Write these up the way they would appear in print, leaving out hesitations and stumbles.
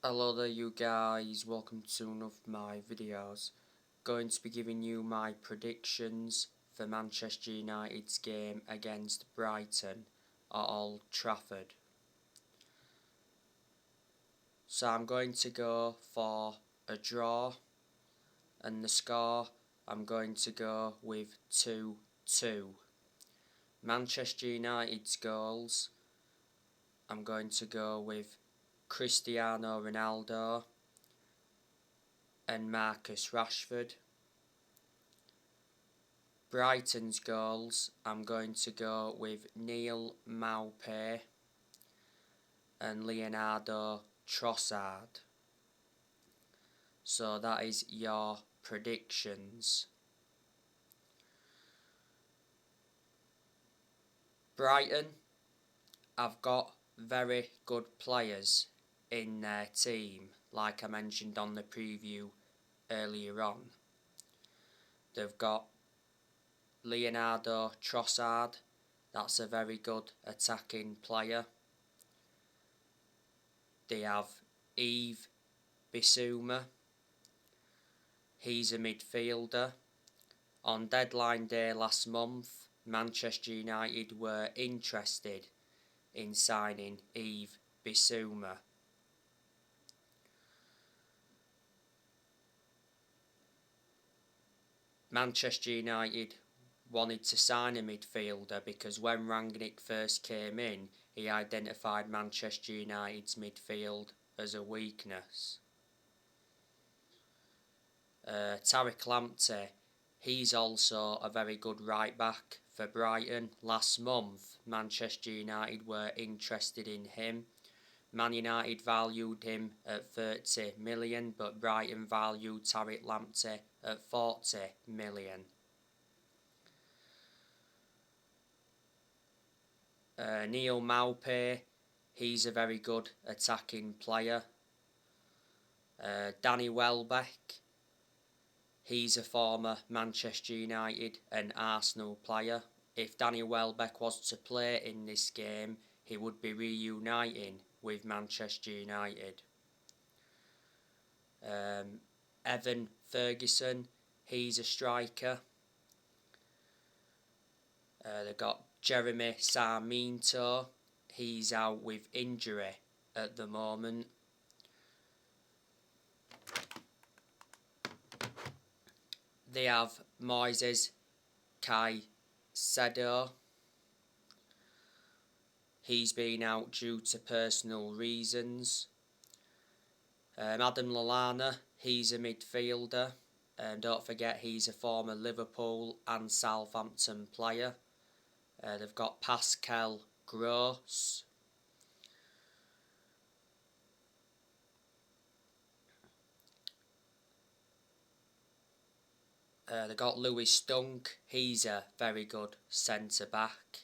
Hello there you guys, welcome to one of my videos. Going to be giving you my predictions for Manchester United's game against Brighton at Old Trafford. So I'm going to go for a draw, and the score I'm going to go with 2-2. Manchester United's goals I'm going to go with Cristiano Ronaldo and Marcus Rashford. Brighton's goals I'm going to go with Neil Maupay and Leonardo Trossard. So that is your predictions. Brighton have got very good players in their team, like I mentioned on the preview earlier on. They've got Leonardo Trossard, that's a very good attacking player. They have Yves Bissouma, he's a midfielder. On deadline day last month, Manchester United were interested in signing Yves Bissouma. Manchester United wanted to sign a midfielder because when Rangnick first came in, he identified Manchester United's midfield as a weakness. Tariq Lamptey, he's also a very good right back for Brighton. Last month, Manchester United were interested in him. Man United valued him at 30 million, but Brighton valued Tariq Lamptey at 40 million. Neil Maupay, he's a very good attacking player. Danny Welbeck, he's a former Manchester United and Arsenal player. If Danny Welbeck was to play in this game, he would be reuniting with Manchester United. Evan Ferguson, he's a striker. They've got Jeremy Sarmiento, he's out with injury at the moment. They have Moises Caicedo, he's been out due to personal reasons. Adam Lallana, he's a midfielder. Don't forget he's a former Liverpool and Southampton player. They've got Pascal Gross. They've got Lewis Dunk, he's a very good centre back.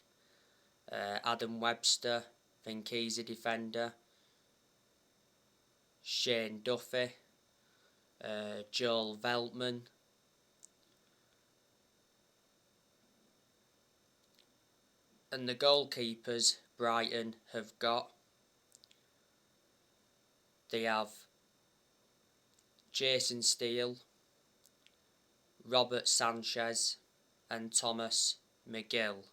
Adam Webster, I think he's a defender. Shane Duffy, Joel Veltman. And the goalkeepers Brighton have got, they have Jason Steele, Robert Sanchez and Thomas McGill.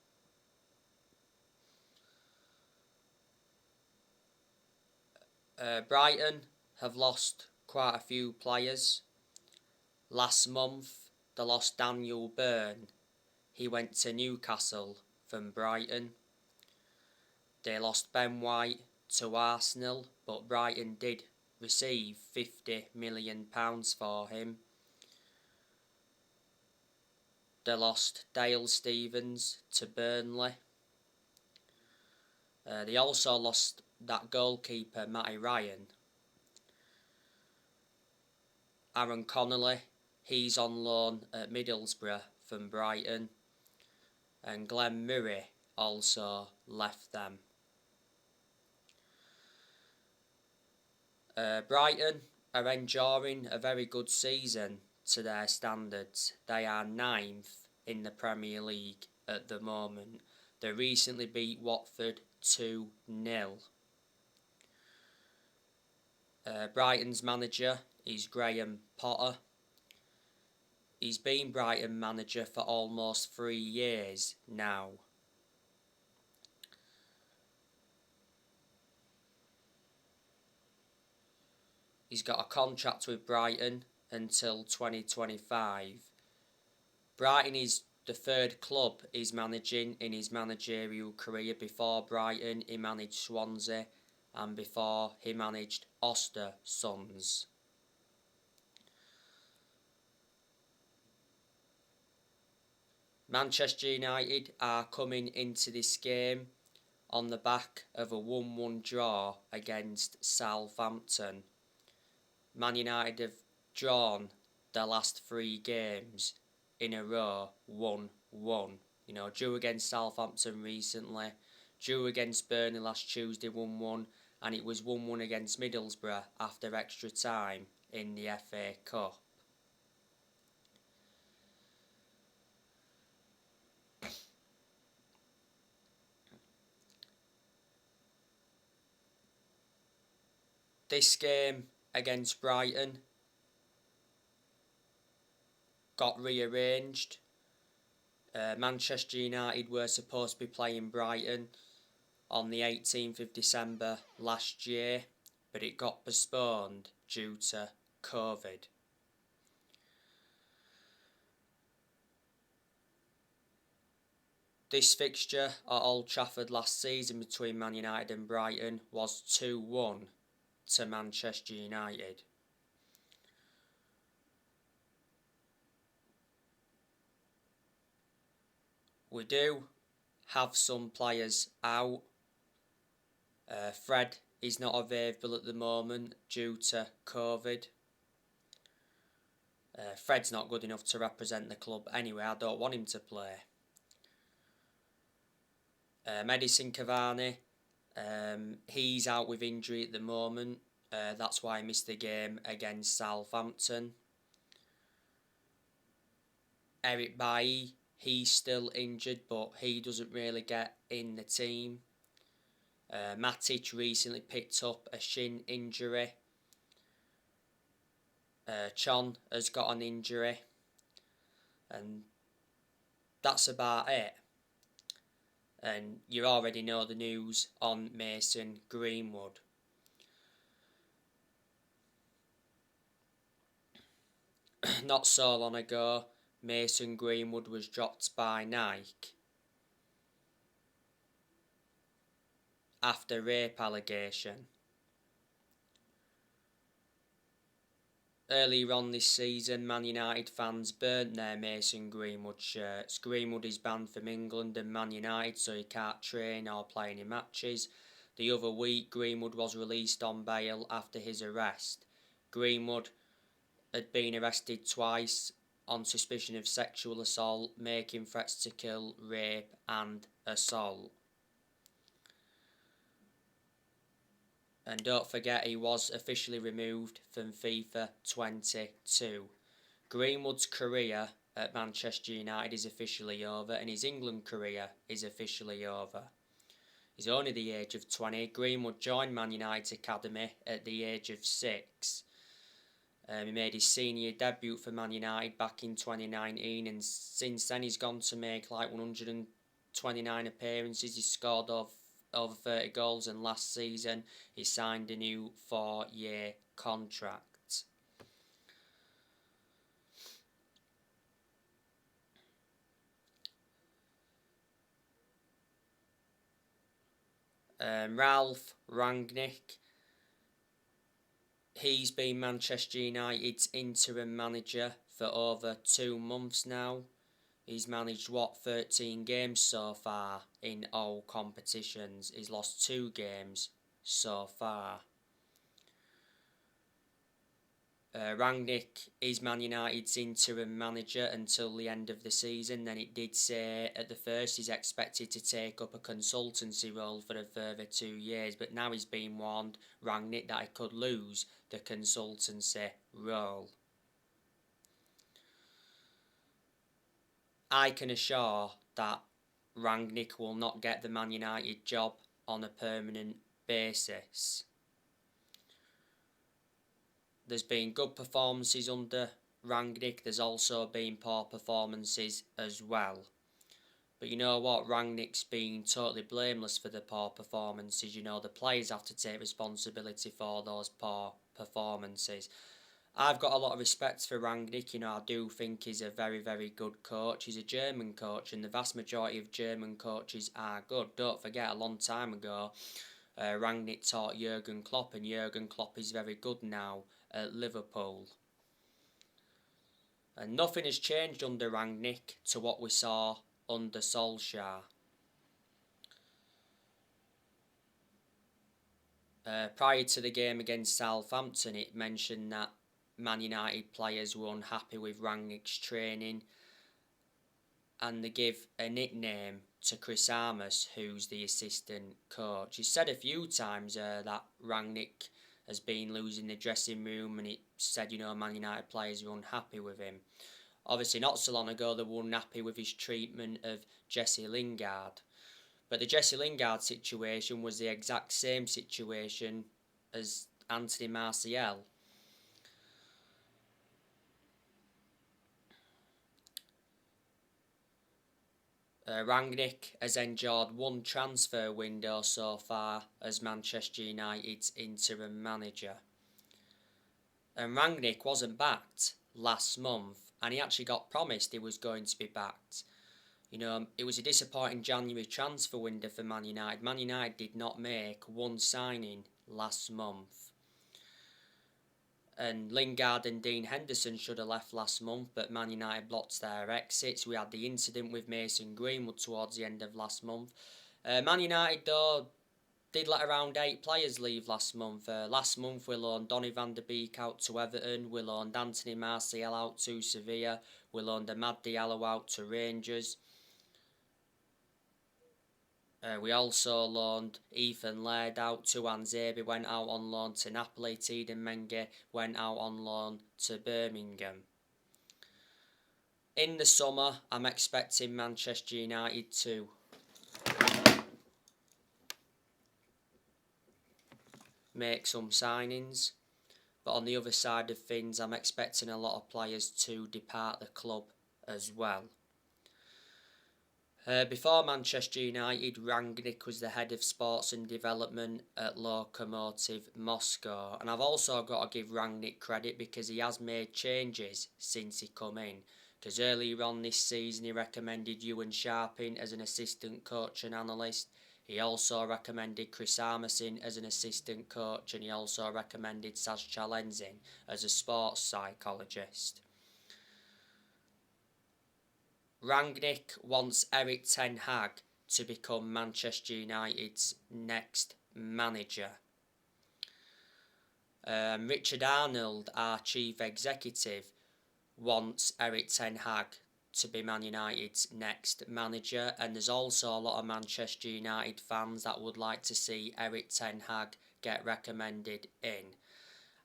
Brighton have lost quite a few players. Last month they lost Daniel Byrne, he went to Newcastle from Brighton. They lost Ben White to Arsenal, but Brighton did receive £50 million for him. They lost Dale Stephens to Burnley. They also lost that goalkeeper Matty Ryan. Aaron Connolly, he's on loan at Middlesbrough from Brighton. And Glenn Murray also left them. Brighton are enjoying a very good season to their standards. They are 9th in the Premier League at the moment. They recently beat Watford 2-0. Brighton's manager is Graham Potter. He's been Brighton manager for almost 3 years now. He's got a contract with Brighton until 2025. Brighton is the third club he's managing in his managerial career. Before Brighton, he managed Swansea, and before he managed Ostersunds. Manchester United are coming into this game on the back of a 1-1 draw against Southampton. Man United have drawn their last 3 games in a row 1-1. Drew against Southampton recently, drew against Burnley last Tuesday 1-1, and it was 1-1 against Middlesbrough after extra time in the FA Cup. This game against Brighton got rearranged. Manchester United were supposed to be playing Brighton on the 18th of December last year, but it got postponed due to COVID. This fixture at Old Trafford last season between Man United and Brighton was 2-1 to Manchester United. We do have some players out. Fred is not available at the moment due to COVID. Fred's not good enough to represent the club anyway. I don't want him to play. Edinson Cavani, he's out with injury at the moment. That's why he missed the game against Southampton. Eric Bailly, he's still injured, but he doesn't really get in the team. Matic recently picked up a shin injury. Chon has got an injury. And that's about it. And you already know the news on Mason Greenwood. Not so long ago, Mason Greenwood was dropped by Nike after rape allegation. Earlier on this season, Man United fans burnt their Mason Greenwood shirts. Greenwood is banned from England and Man United, so he can't train or play any matches. The other week, Greenwood was released on bail after his arrest. Greenwood had been arrested twice on suspicion of sexual assault, making threats to kill, rape and assault. And don't forget, he was officially removed from FIFA 22. Greenwood's career at Manchester United is officially over, and his England career is officially over. He's only the age of 20. Greenwood joined Man United's academy at the age of 6. He made his senior debut for Man United back in 2019, and since then he's gone to make like 129 appearances. He's scored over 30 goals, and last season he signed a new 4-year contract. Ralph Rangnick, he's been Manchester United's interim manager for over 2 months now. He's managed 13 games so far in all competitions. He's lost 2 games so far. Rangnick is Man United's interim manager until the end of the season. Then it did say at the first he's expected to take up a consultancy role for a further 2 years, but now he's been warned, Rangnick, that he could lose the consultancy role. I can assure that Rangnick will not get the Man United job on a permanent basis. there's been good performances under Rangnick. There's also been poor performances as well. But you know what? Rangnick's been totally blameless for the poor performances. You know, the players have to take responsibility for those poor performances. I've got a lot of respect for Rangnick. You know, I do think he's a very, very good coach. He's a German coach, and the vast majority of German coaches are good. Don't forget, a long time ago, Rangnick taught Jurgen Klopp, and Jurgen Klopp is very good now at Liverpool. And nothing has changed under Rangnick to what we saw under Solskjaer. Prior to the game against Southampton, it mentioned that Man United players were unhappy with Rangnick's training, and they give a nickname to Chris Armas, who's the assistant coach. He said a few times that Rangnick has been losing the dressing room, and he said, you know, Man United players were unhappy with him. Obviously, not so long ago, they were unhappy with his treatment of Jesse Lingard. But the Jesse Lingard situation was the exact same situation as Anthony Martial. Rangnick has enjoyed one transfer window so far as Manchester United's interim manager. And Rangnick wasn't backed last month, and he actually got promised he was going to be backed. You know, it was a disappointing January transfer window for Man United. Man United did not make one signing last month. And Lingard and Dean Henderson should have left last month, but Man United blocked their exits. We had the incident with Mason Greenwood towards the end of last month. Man United, though, did let around 8 players leave last month. Last month we loaned Donny van der Beek out to Everton, we loaned Anthony Martial out to Sevilla, we loaned Amad Diallo out to Rangers. We also loaned Ethan Laird out to Anzebe, went out on loan to Napoli. Teden Menge went out on loan to Birmingham. In the summer, I'm expecting Manchester United to make some signings. But on the other side of things, I'm expecting a lot of players to depart the club as well. Before Manchester United, Rangnick was the head of sports and development at Lokomotiv Moscow. And I've also got to give Rangnick credit because he has made changes since he come in. Because earlier on this season he recommended Ewan Sharping as an assistant coach and analyst. He also recommended Chris Armason as an assistant coach, and he also recommended Saz Chalenzin as a sports psychologist. Rangnick wants Erik ten Hag to become Manchester United's next manager. Richard Arnold, our chief executive, wants Erik ten Hag to be Man United's next manager, and there's also a lot of Manchester United fans that would like to see Erik ten Hag get recommended in.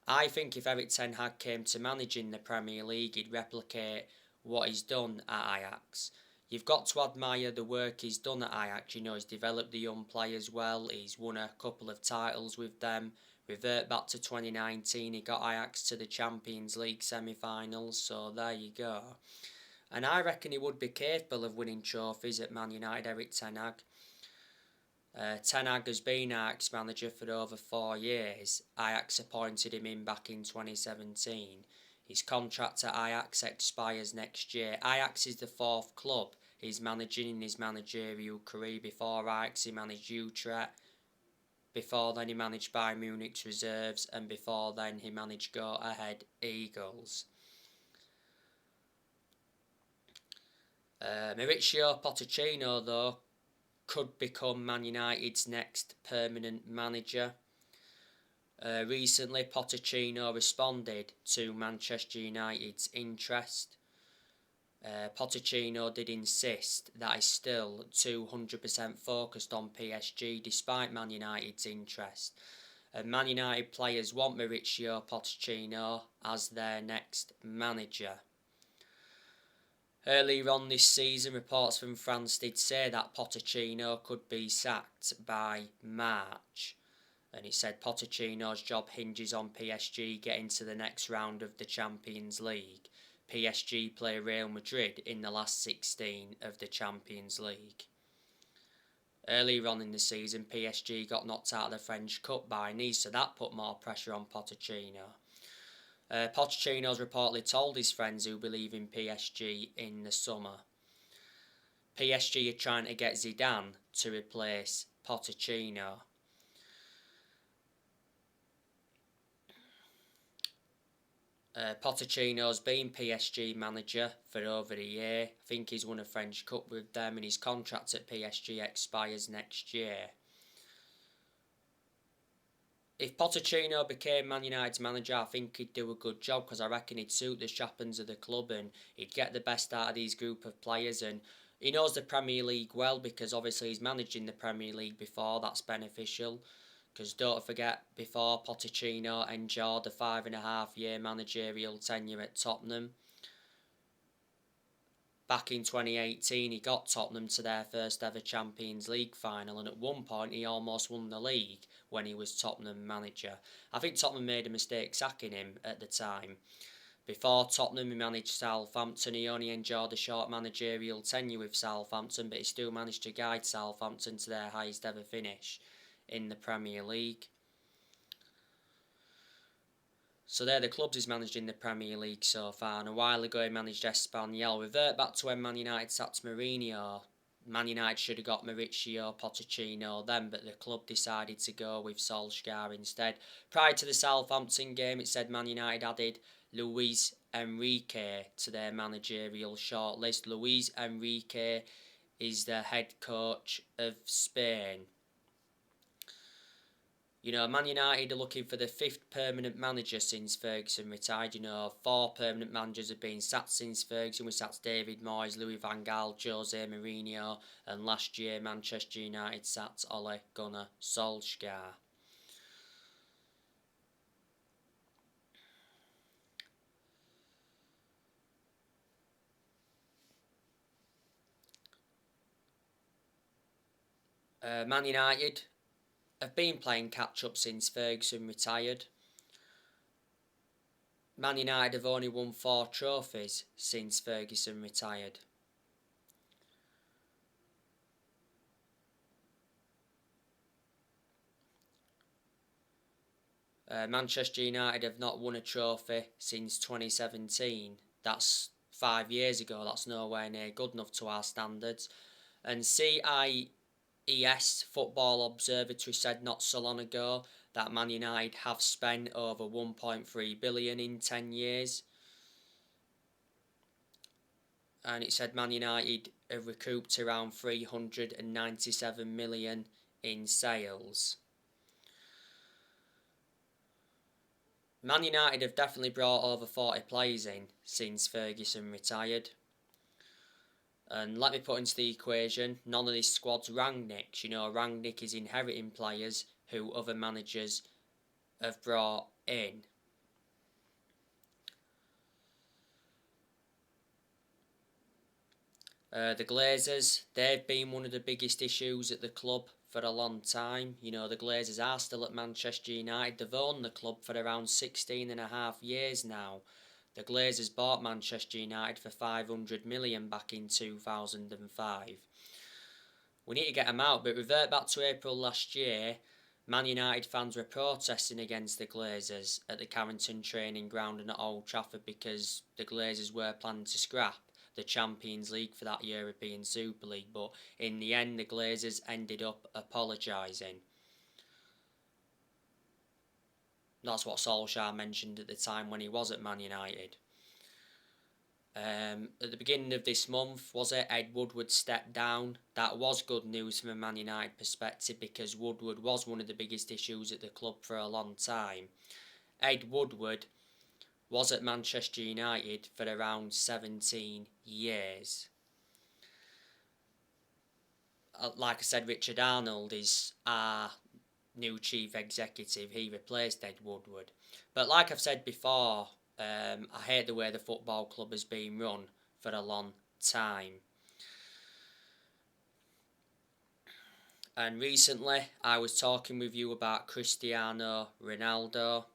I think if Erik ten Hag came to manage in the Premier League, he'd replicate what he's done at Ajax. You've got to admire the work he's done at Ajax. You know, he's developed the young players well, he's won a couple of titles with them. Revert back to 2019, he got Ajax to the Champions League semi-finals, so there you go. And I reckon he would be capable of winning trophies at Man United, Erik ten Hag. Ten Hag has been Ajax manager for over 4 years. Ajax appointed him in back in 2017. His contract at Ajax expires next year. Ajax is the 4th club he's managing in his managerial career. Before Ajax he managed Utrecht. Before then he managed Bayern Munich's reserves, and before then he managed Go Ahead Eagles. Mauricio Pochettino, though, could become Man United's next permanent manager. Recently, Pochettino responded to Manchester United's interest. Pochettino did insist that he's still 200% focused on PSG despite Man United's interest. Man United players want Mauricio Pochettino as their next manager. Earlier on this season, reports from France did say that Pochettino could be sacked by March. And it said Pochettino's job hinges on PSG getting to the next round of the Champions League. PSG play Real Madrid in the last 16 of the Champions League. Earlier on in the season, PSG got knocked out of the French Cup by Nice, so that put more pressure on Pochettino. Pochettino's reportedly told his friends who believe in PSG in the summer. PSG are trying to get Zidane to replace Pochettino. Pochettino's been PSG manager for over a year. I think he's won a French Cup with them, and his contract at PSG expires next year. If Pochettino became Man United's manager, I think he'd do a good job, because I reckon he'd suit the strappings of the club and he'd get the best out of these group of players. And he knows the Premier League well, because obviously he's managed in the Premier League before. That's beneficial. Because don't forget, before Pochettino endured a 5.5-year managerial tenure at Tottenham. Back in 2018, he got Tottenham to their first ever Champions League final, and at one point he almost won the league when he was Tottenham manager. I think Tottenham made a mistake sacking him at the time. Before Tottenham, he managed Southampton. He only endured a short managerial tenure with Southampton, but he still managed to guide Southampton to their highest ever finish in the Premier League. So they're the clubs he's managed in the Premier League so far, and a while ago he managed Espanyol. Revert back to when Man United sacked Mourinho. Man United should have got Mauricio Pochettino then, but the club decided to go with Solskjaer instead. Prior to the Southampton game, it said Man United added Luis Enrique to their managerial shortlist. Luis Enrique is the head coach of Spain. You know, Man United are looking for the 5th permanent manager since Ferguson retired. You know, 4 permanent managers have been sacked since Ferguson. We sacked David Moyes, Louis van Gaal, Jose Mourinho, and last year Manchester United sacked Ole Gunnar Solskjaer. Man United have been playing catch-up since Ferguson retired. Man United have only won 4 trophies since Ferguson retired. Manchester United have not won a trophy since 2017. That's 5 years ago. That's nowhere near good enough to our standards. And CIES Football Observatory said not so long ago that Man United have spent over 1.3 billion in 10 years. And it said Man United have recouped around 397 million in sales. Man United have definitely brought over 40 players in since Ferguson retired. And let me put into the equation, none of this squad's Rangnick's. You know, Rangnick is inheriting players who other managers have brought in. The Glazers, they've been one of the biggest issues at the club for a long time. You know, the Glazers are still at Manchester United. They've owned the club for around 16.5 years now. The Glazers bought Manchester United for 500 million back in 2005. We need to get them out, but revert back to April last year, Man United fans were protesting against the Glazers at the Carrington training ground and at Old Trafford because the Glazers were planning to scrap the Champions League for that European Super League, but in the end the Glazers ended up apologising. That's what Solskjaer mentioned at the time when he was at Man United. At the beginning of this month, Ed Woodward stepped down. That was good news from a Man United perspective because Woodward was one of the biggest issues at the club for a long time. Ed Woodward was at Manchester United for around 17 years. Like I said, Richard Arnold is our new chief executive. He replaced Ed Woodward. But like I've said before, I hate the way the football club has been run for a long time. And recently I was talking with you about Cristiano Ronaldo.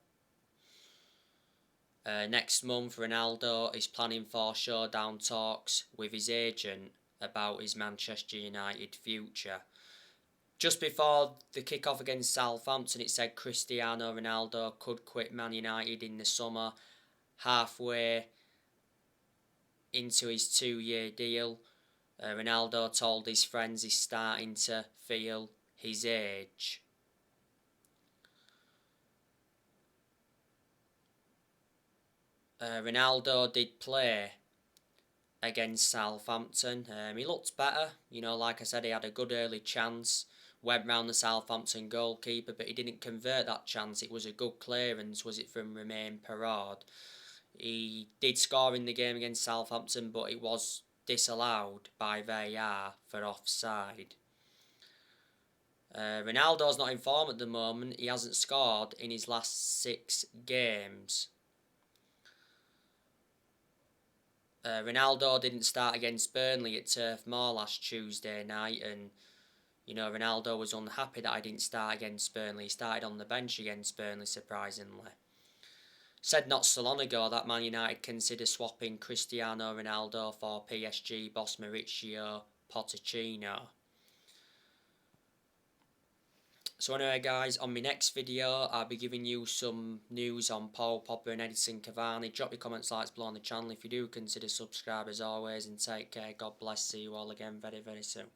Next month Ronaldo is planning for showdown talks with his agent about his Manchester United future. Just before the kick-off against Southampton, it said Cristiano Ronaldo could quit Man United in the summer, halfway into his 2-year deal. Ronaldo told his friends he's starting to feel his age. Ronaldo did play against Southampton. He looked better, like I said, he had a good early chance, went round the Southampton goalkeeper, but he didn't convert that chance. It was a good clearance, was it, from Romain Perraud. He did score in the game against Southampton, but it was disallowed by VAR for offside. Ronaldo's not in form at the moment. He hasn't scored in his last 6 games. Ronaldo didn't start against Burnley at Turf Moor last Tuesday night, and Ronaldo was unhappy that I didn't start against Burnley. He started on the bench against Burnley, surprisingly. Said not so long ago that Man United consider swapping Cristiano Ronaldo for PSG boss Mauricio Pochettino. So anyway guys, on my next video I'll be giving you some news on Paul Pogba and Edinson Cavani. Drop your comments, likes below on the channel if you do consider subscribe as always, and take care. God bless. See you all again very, very soon.